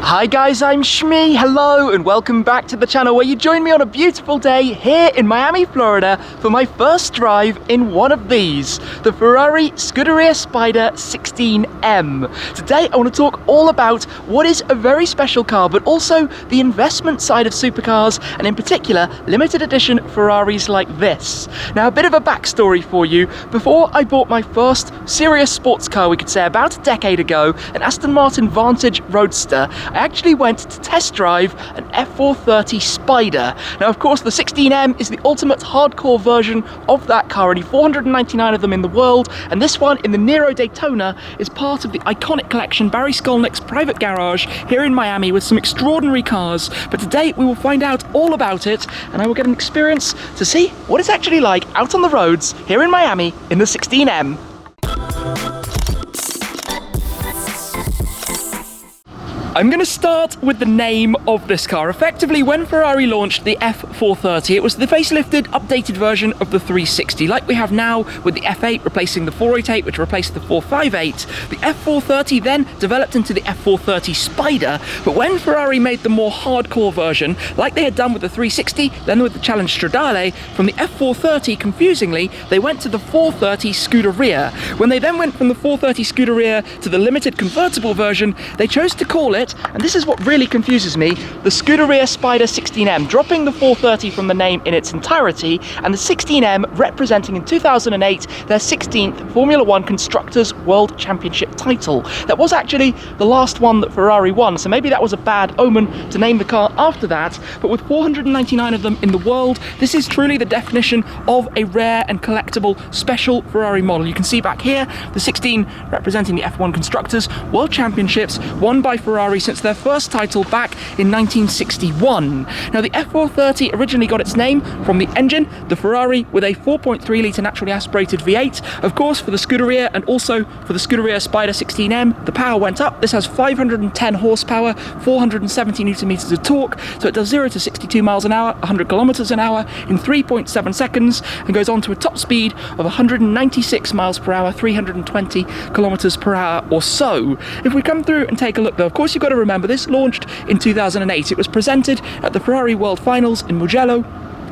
Hi guys, I'm Shmi, hello and welcome back to the channel where you join me on a beautiful day here in Miami, Florida for my first drive in one of these, the Ferrari Scuderia Spider 16M. Today I want to talk all about what is a very special car, but also the investment side of supercars, and in particular limited edition Ferraris like this. Now, a bit of a backstory for you. Before I bought my first serious sports car, we could say about a decade ago, an Aston Martin Vantage Roadster, I actually went to test drive an F430 Spider. Now, of course, the 16M is the ultimate hardcore version of that car, only 499 of them in the world, and this one in the Nero Daytona is part of the Ikonick collection, Barry Skolnick's private garage here in Miami, with some extraordinary cars. But today we will find out all about it, and I will get an experience to see what it's actually like out on the roads here in Miami in the 16M. I'm going to start with the name of this car. Effectively, when Ferrari launched the F430, it was the facelifted, updated version of the 360, like we have now with the F8 replacing the 488, which replaced the 458. The F430 then developed into the F430 Spider, but when Ferrari made the more hardcore version, like they had done with the 360, then with the Challenge Stradale, from the F430, confusingly, they went to the 430 Scuderia. When they then went from the 430 Scuderia to the limited convertible version, they chose to call it, and this is what really confuses me, the Scuderia Spider 16M, dropping the 430 from the name in its entirety, and the 16M representing in 2008 their 16th Formula 1 Constructors World Championship title. That was actually the last one that Ferrari won, so maybe that was a bad omen to name the car after that, but with 499 of them in the world, this is truly the definition of a rare and collectible special Ferrari model. You can see back here, the 16 representing the F1 Constructors World Championships, won by Ferrari since their first title back in 1961. Now, the F430 originally got its name from the engine, the Ferrari with a 4.3 litre naturally aspirated V8. Of course, for the Scuderia and also for the Scuderia Spider 16M, the power went up. This has 510 horsepower, 470 newton meters of torque, so it does 0 to 62 miles an hour, 100 kilometers an hour in 3.7 seconds, and goes on to a top speed of 196 miles per hour, 320 kilometers per hour or so. If we come through and take a look, though, of course, you've got to remember this launched in 2008. It was presented at the Ferrari World Finals in Mugello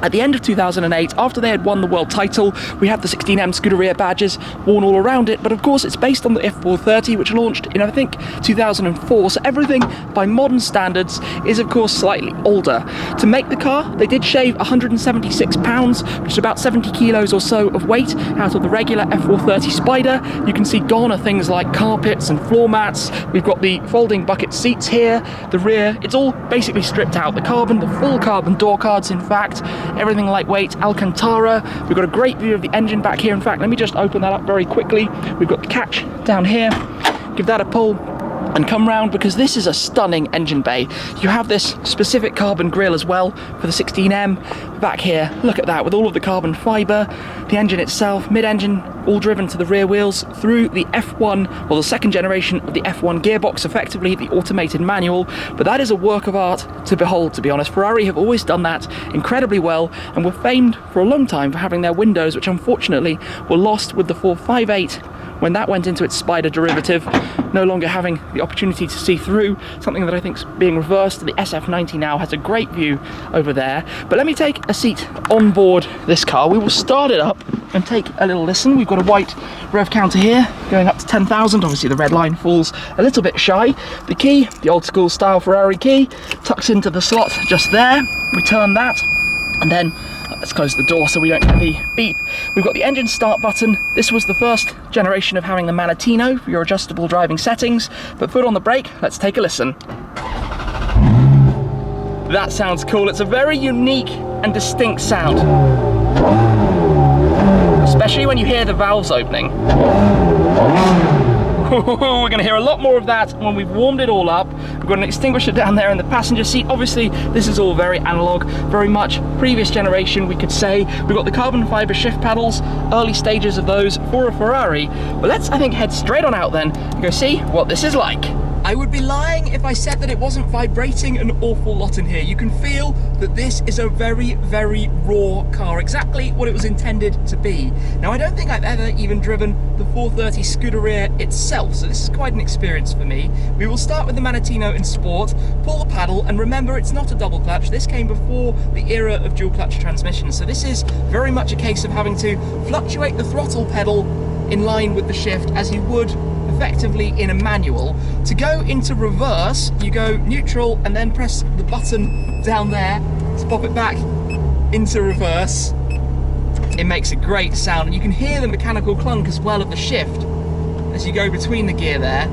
at the end of 2008, after they had won the world title. We had the 16M Scuderia badges worn all around it, but of course it's based on the F430, which launched in, I think, 2004, so everything by modern standards is of course slightly older. To make the car, they did shave 176 pounds, which is about 70 kilos or so of weight out of the regular F430 Spider. You can see gone are things like carpets and floor mats. We've got the folding bucket seats here, the rear, it's all basically stripped out. The carbon, the full carbon door cards, in fact, everything lightweight, Alcantara. We've got a great view of the engine back here. In fact, let me just open that up very quickly. We've got the catch down here. Give that a pull and come round, because this is a stunning engine bay. You have this specific carbon grille as well for the 16M. Back here, look at that, with all of the carbon fibre, the engine itself, mid-engine, all driven to the rear wheels through the F1, or the second generation of the F1 gearbox, effectively the automated manual. But that is a work of art to behold, to be honest. Ferrari have always done that incredibly well, and were famed for a long time for having their windows, which unfortunately were lost with the 458 when that went into its Spider derivative, no longer having the opportunity to see through, something that I think is being reversed. The SF90 now has a great view over there. But let me take a seat on board this car. We will start it up and take a little listen. We've got a white rev counter here, going up to 10,000. Obviously the red line falls a little bit shy. The key, the old school style Ferrari key, tucks into the slot just there. We turn that, and then let's close the door so we don't get the beep. We've got the engine start button. This was the first generation of having the Manatino for your adjustable driving settings, but foot on the brake, let's take a listen. That sounds cool. It's a very unique and distinct sound, especially when you hear the valves opening. We're going to hear a lot more of that when we've warmed it all up. We've got an extinguisher down there in the passenger seat. Obviously, this is all very analog, very much previous generation, we could say. We've got the carbon fiber shift paddles, early stages of those for a Ferrari. But let's, I think, head straight on out then and go see what this is like. I would be lying if I said that it wasn't vibrating an awful lot in here. You can feel that this is a very, very raw car, exactly what it was intended to be. Now, I don't think I've ever even driven the 430 Scuderia itself, so this is quite an experience for me. We will start with the Manettino in Sport, pull the paddle, and remember, it's not a double clutch. This came before the era of dual clutch transmissions, so this is very much a case of having to fluctuate the throttle pedal in line with the shift as you would effectively in a manual. To go into reverse, you go neutral and then press the button down there to pop it back into reverse. It makes a great sound, and you can hear the mechanical clunk as well of the shift as you go between the gear there.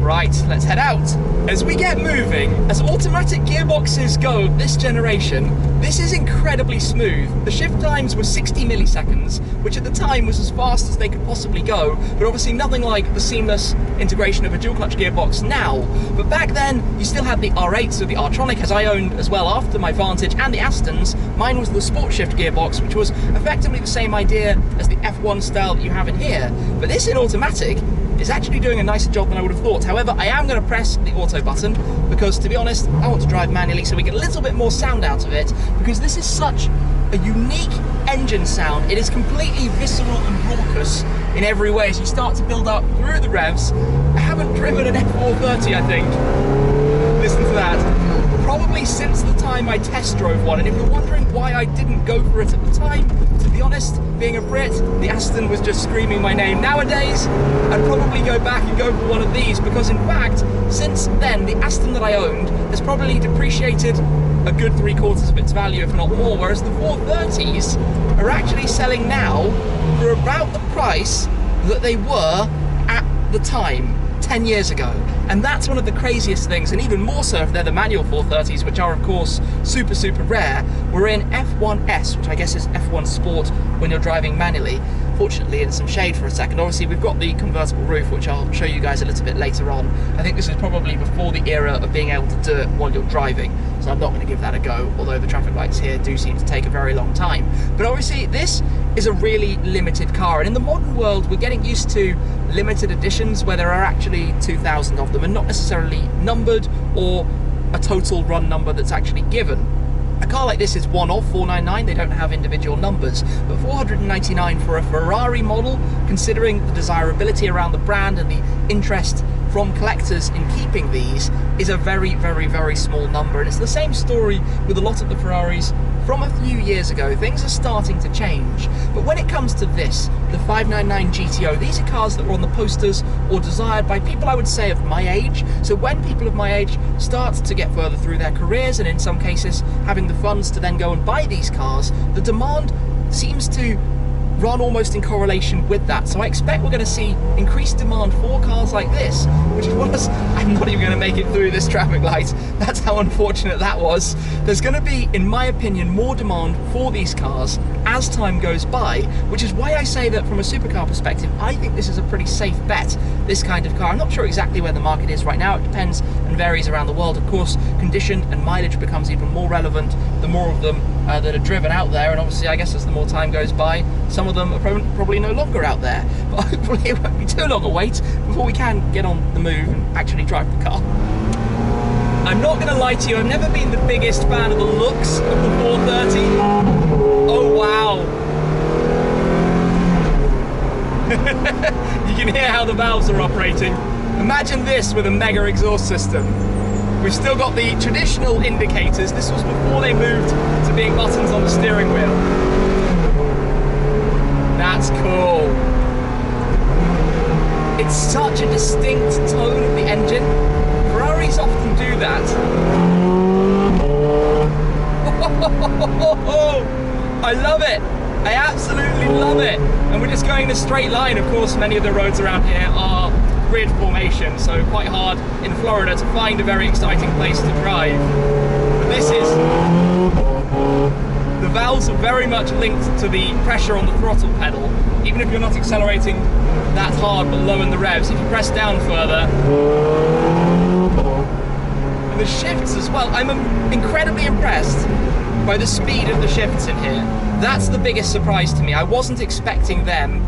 Right, let's head out. As we get moving, as automatic gearboxes go this generation, this is incredibly smooth. The shift times were 60 milliseconds, which at the time was as fast as they could possibly go, but obviously nothing like the seamless integration of a dual clutch gearbox now. But back then, you still had the R8, so the R-tronic, as I owned as well after my Vantage, and the Astons. Mine was the Sport Shift gearbox, which was effectively the same idea as the F1 style that you have in here. But this in automatic is actually doing a nicer job than I would have thought. However, I am going to press the auto button because, to be honest, I want to drive manually so we get a little bit more sound out of it, because this is such a unique engine sound. It is completely visceral and raucous in every way as you start to build up through the revs. I haven't driven an F430, I think. Listen to that. Probably since the time I test drove one, and if you're wondering why I didn't go for it at the time, to be honest, being a Brit, the Aston was just screaming my name. Nowadays, I'd probably go back and go for one of these, because in fact, since then, the Aston that I owned has probably depreciated a good 3/4 of its value, if not more, whereas the 430s are actually selling now for about the price that they were at the time, 10 years ago. And that's one of the craziest things, and even more so if they're the manual 430s, which are of course super, super rare. We're in F1S, which I guess is F1 Sport when you're driving manually. Fortunately, in some shade for a second. Obviously, we've got the convertible roof, which I'll show you guys a little bit later on. I think this is probably before the era of being able to do it while you're driving, so I'm not going to give that a go, although the traffic lights here do seem to take a very long time. But obviously, this is a really limited car, and in the modern world, we're getting used to limited editions where there are actually 2,000 of them and not necessarily numbered or a total run number that's actually given. A car like this is one of 499, they don't have individual numbers, but 499 for a Ferrari model, considering the desirability around the brand and the interest from collectors in keeping these, is a very, very, very small number. And it's the same story with a lot of the Ferraris from a few years ago. Things are starting to change. But when it comes to this, the 599 GTO, these are cars that were on the posters or desired by people, I would say, of my age. So when people of my age start to get further through their careers, and in some cases having the funds to then go and buy these cars, the demand seems to run almost in correlation with that. So I expect we're going to see increased demand for cars like this, which was, I'm not even going to make it through this traffic light. That's how unfortunate that was. There's going to be, in my opinion, more demand for these cars as time goes by, which is why I say that from a supercar perspective, I think this is a pretty safe bet, this kind of car. I'm not sure exactly where the market is right now. It depends and varies around the world. Of course, condition and mileage becomes even more relevant the more of them that are driven out there, and obviously I guess as the more time goes by, some of them are probably no longer out there, but hopefully it won't be too long a wait before we can get on the move and actually drive the car. I'm not going to lie to you, I've never been the biggest fan of the looks of the 430. Oh wow! You can hear how the valves are operating. Imagine this with a mega exhaust system. We've still got the traditional indicators. This was before they moved to being buttons on the steering wheel. That's cool. It's such a distinct tone of the engine. Ferraris often do that. I love it. I absolutely love it. And we're just going in a straight line. Of course, many of the roads around here are grid formation, so quite hard in Florida to find a very exciting place to drive. But this is, the valves are very much linked to the pressure on the throttle pedal. Even if you're not accelerating that hard but low in the revs, if you press down further, and the shifts as well, I'm incredibly impressed by the speed of the shifts in here. That's the biggest surprise to me. I wasn't expecting them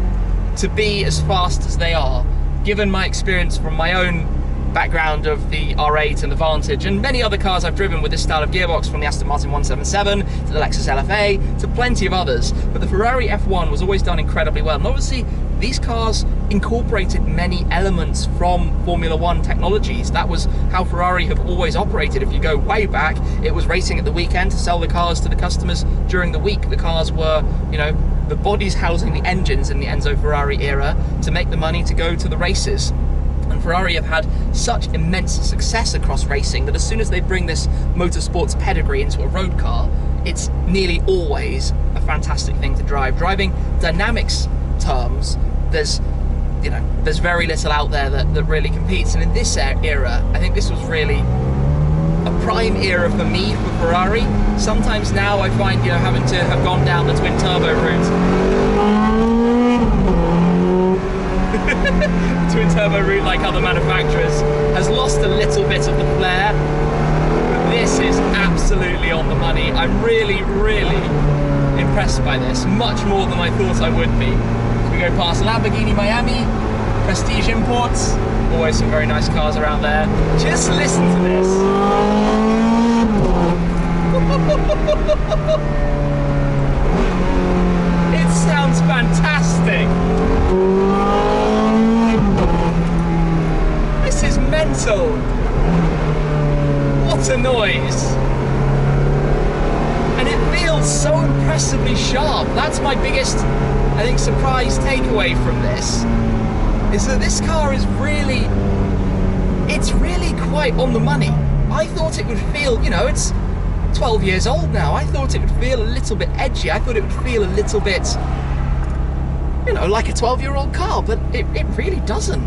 to be as fast as they are. given my experience from my own background of the R8 and the Vantage and many other cars I've driven with this style of gearbox, from the Aston Martin 177 to the Lexus LFA to plenty of others, but the Ferrari F1 was always done incredibly well. And obviously these cars incorporated many elements from Formula One technologies. That was how Ferrari have always operated. If you go way back, it was racing at the weekend to sell the cars to the customers during the week. The cars were, you know, the bodies housing the engines in the Enzo Ferrari era to make the money to go to the races. And Ferrari have had such immense success across racing that as soon as they bring this motorsports pedigree into a road car, it's nearly always a fantastic thing to drive. Driving dynamics terms, there's very little out there that really competes. And in this era, I think this was really a prime era for me for Ferrari. Sometimes now I find, having to have gone down the twin turbo route, twin turbo route like other manufacturers, has lost a little bit of the flair, but this is absolutely on the money. I'm really, really impressed by this, much more than I thought I would be. We go past Lamborghini Miami, Prestige Imports, always some very nice cars around there. Just listen to this. It sounds fantastic. This is mental. What a noise. And it feels so impressively sharp. That's my biggest, I think, surprise takeaway from this, is that this car is really, it's really quite on the money. I thought it would feel, it's 12 years old now. I thought it would feel a little bit edgy. I thought it would feel a little bit, like a 12-year-old car, but it really doesn't.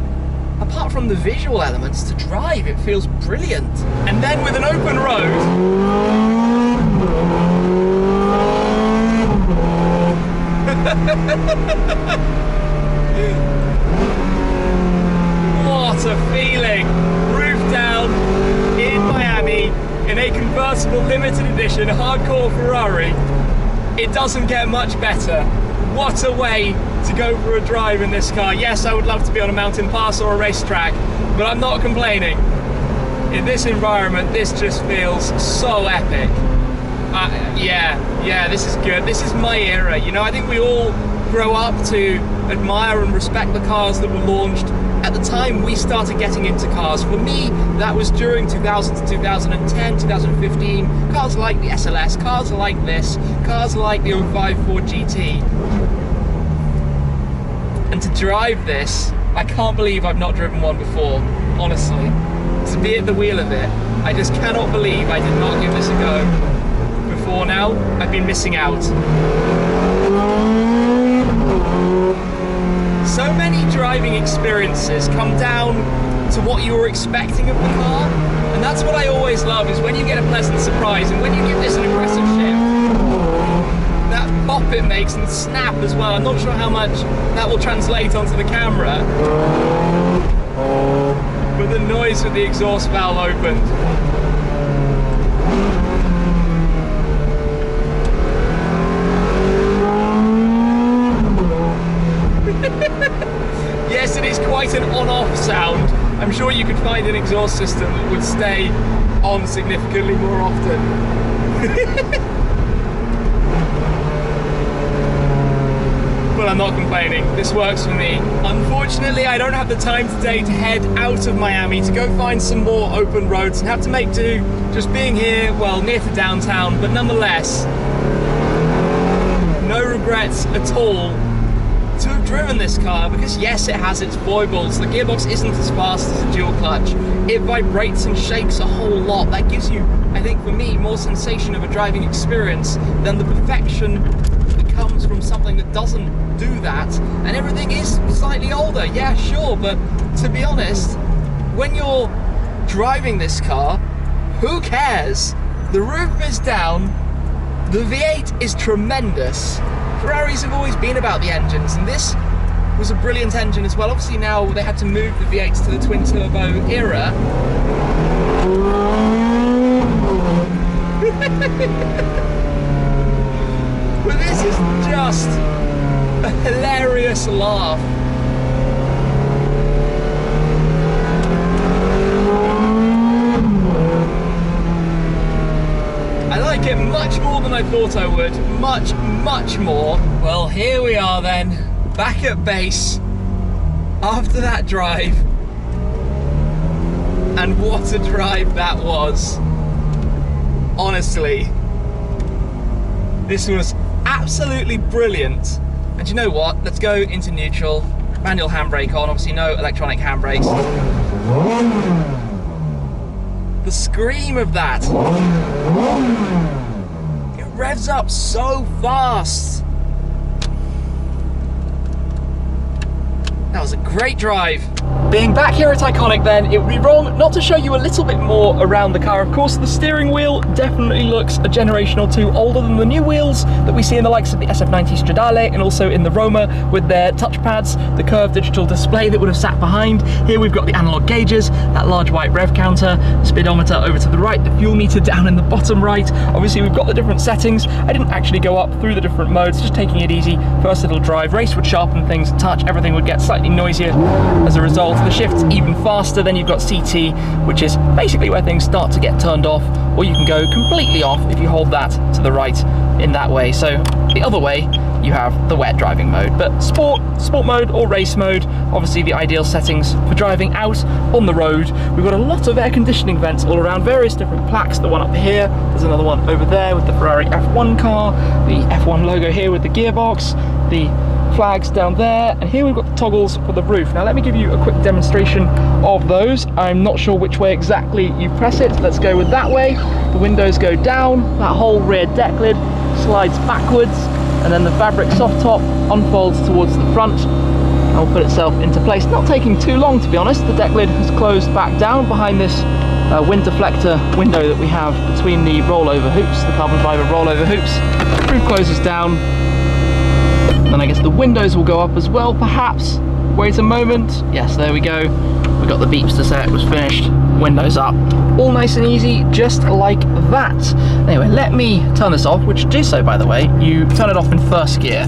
Apart from the visual elements, to drive, it feels brilliant. And then with an open road, what a feeling! Roof down in Miami in a convertible limited edition hardcore Ferrari. It doesn't get much better. What a way to go for a drive in this car. Yes, I would love to be on a mountain pass or a racetrack, but I'm not complaining. In this environment, this just feels so epic. Yeah, this is good. This is my era. I think we all grow up to admire and respect the cars that were launched at the time we started getting into cars. For me, that was during 2000 to 2010, 2015. Cars like the SLS, cars like this, cars like the 05 Ford GT. And to drive this, I can't believe I've not driven one before, honestly. To be at the wheel of it, I just cannot believe I did not give this a go before now. I've been missing out. So many driving experiences come down to what you were expecting of the car, and that's what I always love, is when you get a pleasant surprise, and when you give this an aggressive shift, that bop it makes and snap as well. I'm not sure how much that will translate onto the camera, but the noise with the exhaust valve opened. Yes, it is quite an on-off sound. I'm sure you could find an exhaust system that would stay on significantly more often. But I'm not complaining. This works for me. Unfortunately, I don't have the time today to head out of Miami to go find some more open roads and have to make do just being here, well, near to downtown, but nonetheless, no regrets at all to have driven this car, because yes, it has its foibles. The gearbox isn't as fast as a dual clutch. It vibrates and shakes a whole lot. That gives you, I think for me, more sensation of a driving experience than the perfection that comes from something that doesn't do that. And everything is slightly older, yeah, sure, but to be honest, when you're driving this car, who cares? The roof is down, the V8 is tremendous. Ferraris have always been about the engines, and this was a brilliant engine as well. Obviously now they had to move the V8s to the twin turbo era. But this is just a hilarious laugh. much more than I thought I would. Much, much more. Well, here we are then, back at base after that drive. And what a drive that was. Honestly, this was absolutely brilliant. And you know what? Let's go into neutral. Manual handbrake on, obviously no electronic handbrakes. The scream of that. It revs up so fast. That was a great drive. Being back here at Ikonick then, it would be wrong not to show you a little bit more around the car. Of course, the steering wheel definitely looks a generation or two older than the new wheels that we see in the likes of the SF90 Stradale and also in the Roma with their touchpads, the curved digital display that would have sat behind. Here we've got the analog gauges, that large white rev counter, speedometer over to the right, the fuel meter down in the bottom right. Obviously we've got the different settings. I didn't actually go up through the different modes, just taking it easy. First little drive, race would sharpen things a touch, everything would get slightly noisier as a result. The shift's even faster. Then you've got CT, which is basically where things start to get turned off, or you can go completely off if you hold that to the right in that way. So the other way, you have the wet driving mode. But sport mode or race mode, obviously the ideal settings for driving out on the road. We've got a lot of air conditioning vents all around, various different plaques. The one up here, there's another one over there with the Ferrari F1 car, the F1 logo here with the gearbox, the flags down there, and here we've got the toggles for the roof. Now let me give you a quick demonstration of those. I'm not sure which way exactly you press it. Let's go with that way. The windows go down, that whole rear deck lid slides backwards, and then the fabric soft top unfolds towards the front and will put itself into place. Not taking too long, to be honest. The deck lid has closed back down behind this wind deflector window that we have between the rollover hoops, the carbon fiber rollover hoops. The roof closes down. Then I guess the windows will go up as well, perhaps. Wait a moment. Yes, there we go. We got the beeps to say it was finished. Windows up. All nice and easy, just like that. Anyway, let me turn this off, which do so, by the way. You turn it off in first gear,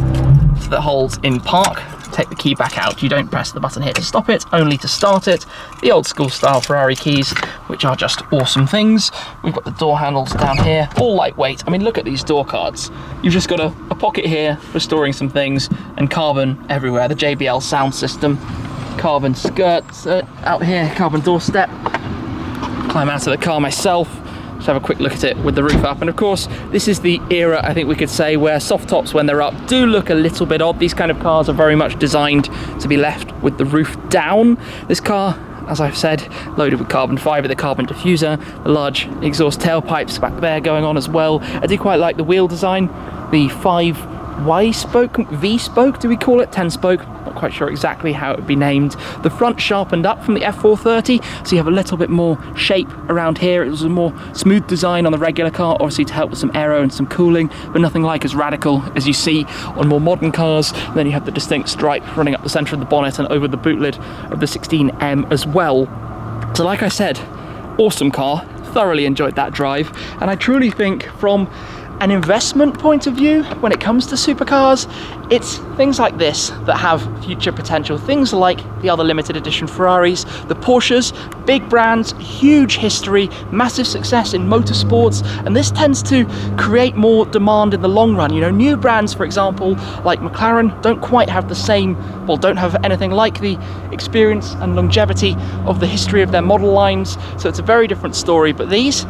so that holds in park. Take the key back out. You don't press the button here to stop it, only to start it. The old school style Ferrari keys, which are just awesome things. We've got the door handles down here, all lightweight. I mean, look at these door cards. You've just got a pocket here for storing some things, and carbon everywhere. The JBL sound system, carbon skirts out here, carbon doorstep. Climb out of the car myself. Just have a quick look at it with the roof up. And of course, this is the era, I think we could say, where soft tops, when they're up, do look a little bit odd. These kind of cars are very much designed to be left with the roof down. This car, as I've said, loaded with carbon fiber, the carbon diffuser, the large exhaust tailpipes back there going on as well. I do quite like the wheel design, the 5Y spoke, V spoke, do we call it? 10 spoke, not quite sure exactly how it would be named. The front sharpened up from the F430, so you have a little bit more shape around here. It was a more smooth design on the regular car, obviously to help with some aero and some cooling, but nothing like as radical as you see on more modern cars. And then you have the distinct stripe running up the centre of the bonnet and over the boot lid of the 16M as well. So like I said, awesome car, thoroughly enjoyed that drive, and I truly think from an investment point of view, when it comes to supercars, it's things like this that have future potential. Things like the other limited edition Ferraris, the Porsches, big brands, huge history, massive success in motorsports, and this tends to create more demand in the long run. You know, new brands, for example, like McLaren, don't quite have the same, well, don't have anything like the experience and longevity of the history of their model lines, so it's a very different story. But these,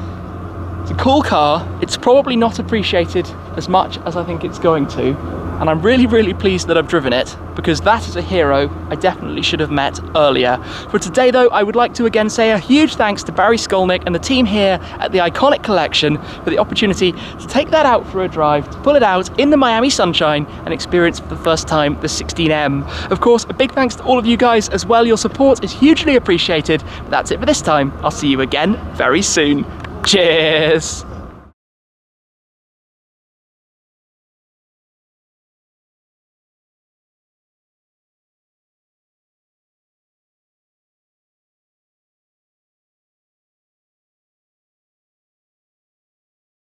it's a cool car. It's probably not appreciated as much as I think it's going to, and I'm really, really pleased that I've driven it, because that is a hero I definitely should have met earlier. For today though, I would like to again say a huge thanks to Barry Skolnick and the team here at the Ikonick Collection for the opportunity to take that out for a drive, to pull it out in the Miami sunshine and experience for the first time the 16M. Of course, a big thanks to all of you guys as well. Your support is hugely appreciated. But that's it for this time. I'll see you again very soon. Cheers!